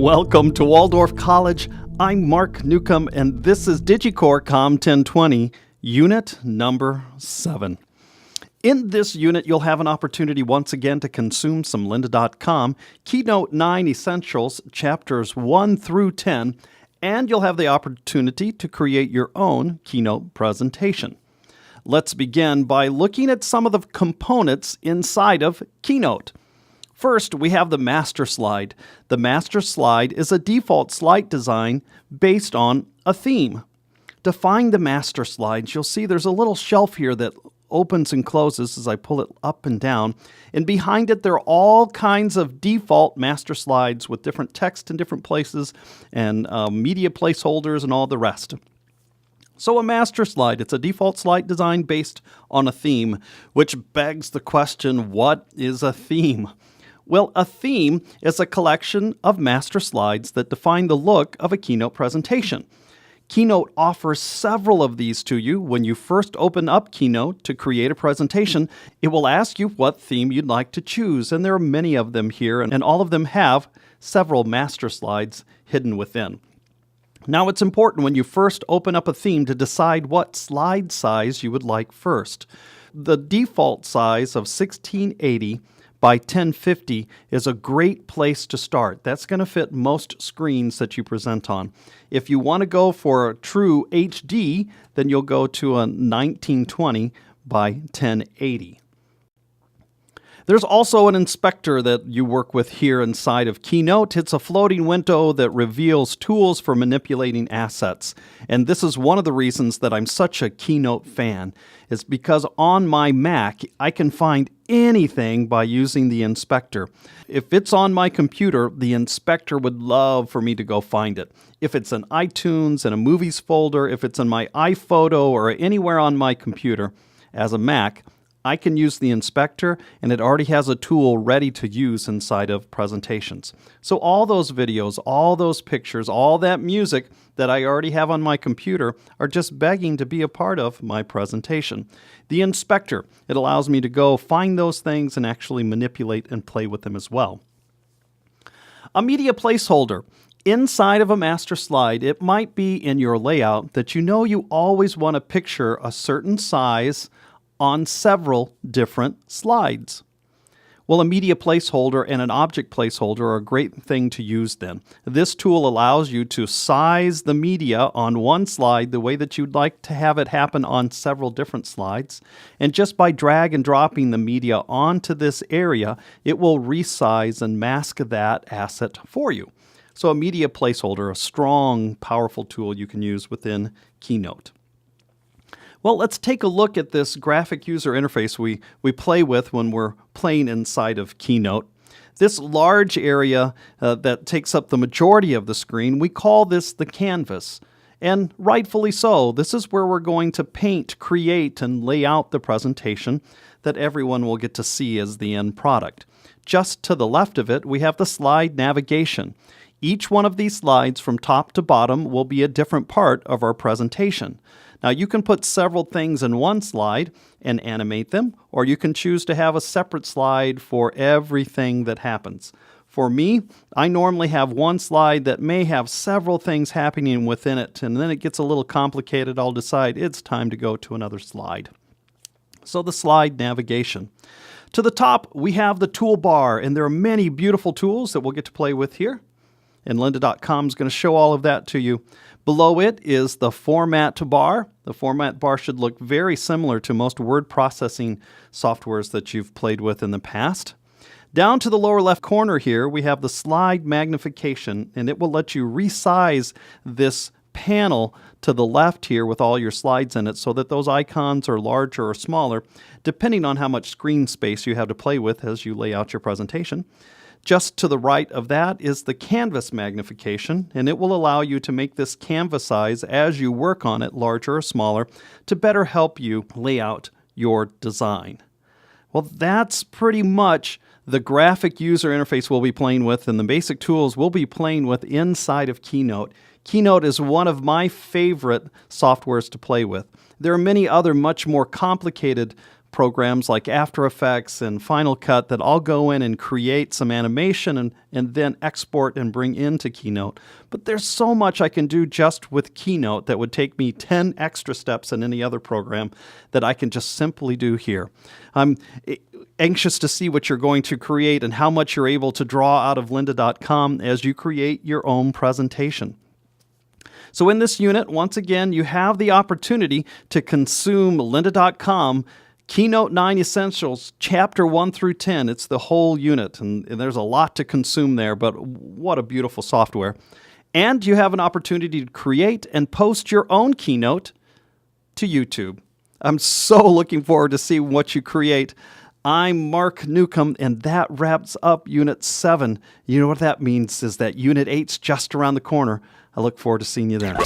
Welcome to Waldorf College. I'm Mark Newcomb, and this is DigiCore COMM 1020, Unit number 7. In this unit, you'll have an opportunity once again to consume some lynda.com, Keynote 9 Essentials, Chapters 1 through 10, and you'll have the opportunity to create your own Keynote presentation. Let's begin by looking at some of the components inside of Keynote. First, we have the master slide. The master slide is a default slide design based on a theme. To find the master slides, you'll see there's a little shelf here that opens and closes as I pull it up and down. And behind it, there are all kinds of default master slides with different text in different places and media placeholders and all the rest. So a master slide, it's a default slide design based on a theme, which begs the question, what is a theme? Well, a theme is a collection of master slides that define the look of a Keynote presentation. Keynote offers several of these to you. When you first open up Keynote to create a presentation, it will ask you what theme you'd like to choose, and there are many of them here, and all of them have several master slides hidden within. Now, it's important when you first open up a theme to decide what slide size you would like first. The default size of 1680 by 1050 is a great place to start. That's going to fit most screens that you present on. If you want to go for a true HD, then you'll go to a 1920 by 1080. There's also an inspector that you work with here inside of Keynote. It's a floating window that reveals tools for manipulating assets. And this is one of the reasons that I'm such a Keynote fan, is because on my Mac, I can find anything by using the inspector. If it's on my computer, the inspector would love for me to go find it. If it's in iTunes, in a movies folder, if it's in my iPhoto or anywhere on my computer as a Mac, I can use the inspector, and it already has a tool ready to use inside of presentations. So all those videos, all those pictures, all that music that I already have on my computer are just begging to be a part of my presentation. The inspector, it allows me to go find those things and actually manipulate and play with them as well. A media placeholder. Inside of a master slide, it might be in your layout that you know you always want to picture a certain size on several different slides. Well, a media placeholder and an object placeholder are a great thing to use then. This tool allows you to size the media on one slide the way that you'd like to have it happen on several different slides. And just by drag and dropping the media onto this area, it will resize and mask that asset for you. So a media placeholder, a strong, powerful tool you can use within Keynote. Well, let's take a look at this graphic user interface we play with when we're playing inside of Keynote. This large area that takes up the majority of the screen, we call this the canvas. And rightfully so. This is where we're going to paint, create, and lay out the presentation that everyone will get to see as the end product. Just to the left of it, we have the slide navigation. Each one of these slides from top to bottom will be a different part of our presentation. Now, you can put several things in one slide and animate them, or you can choose to have a separate slide for everything that happens. For me, I normally have one slide that may have several things happening within it, and then it gets a little complicated. I'll decide it's time to go to another slide. So the slide navigation. To the top, we have the toolbar, and there are many beautiful tools that we'll get to play with here. And lynda.com is going to show all of that to you. Below it is the format bar. The format bar should look very similar to most word processing softwares that you've played with in the past. Down to the lower left corner here, we have the slide magnification, and it will let you resize this panel to the left here with all your slides in it so that those icons are larger or smaller, depending on how much screen space you have to play with as you lay out your presentation. Just to the right of that is the canvas magnification, and it will allow you to make this canvas size as you work on it larger or smaller to better help you lay out your design. Well, that's pretty much the graphic user interface we'll be playing with and the basic tools we'll be playing with inside of Keynote. Keynote is one of my favorite softwares to play with. There are many other much more complicated programs like After Effects and Final Cut that I'll go in and create some animation and then export and bring into Keynote. But there's so much I can do just with Keynote that would take me 10 extra steps in any other program that I can just simply do here. I'm anxious to see what you're going to create and how much you're able to draw out of lynda.com as you create your own presentation. So in this unit, once again, you have the opportunity to consume lynda.com Keynote 9 Essentials, Chapter 1 through 10. It's the whole unit, and there's a lot to consume there, but what a beautiful software. And you have an opportunity to create and post your own Keynote to YouTube. I'm so looking forward to seeing what you create. I'm Mark Newcomb, and that wraps up Unit 7. You know what that means is that Unit 8's just around the corner. I look forward to seeing you then.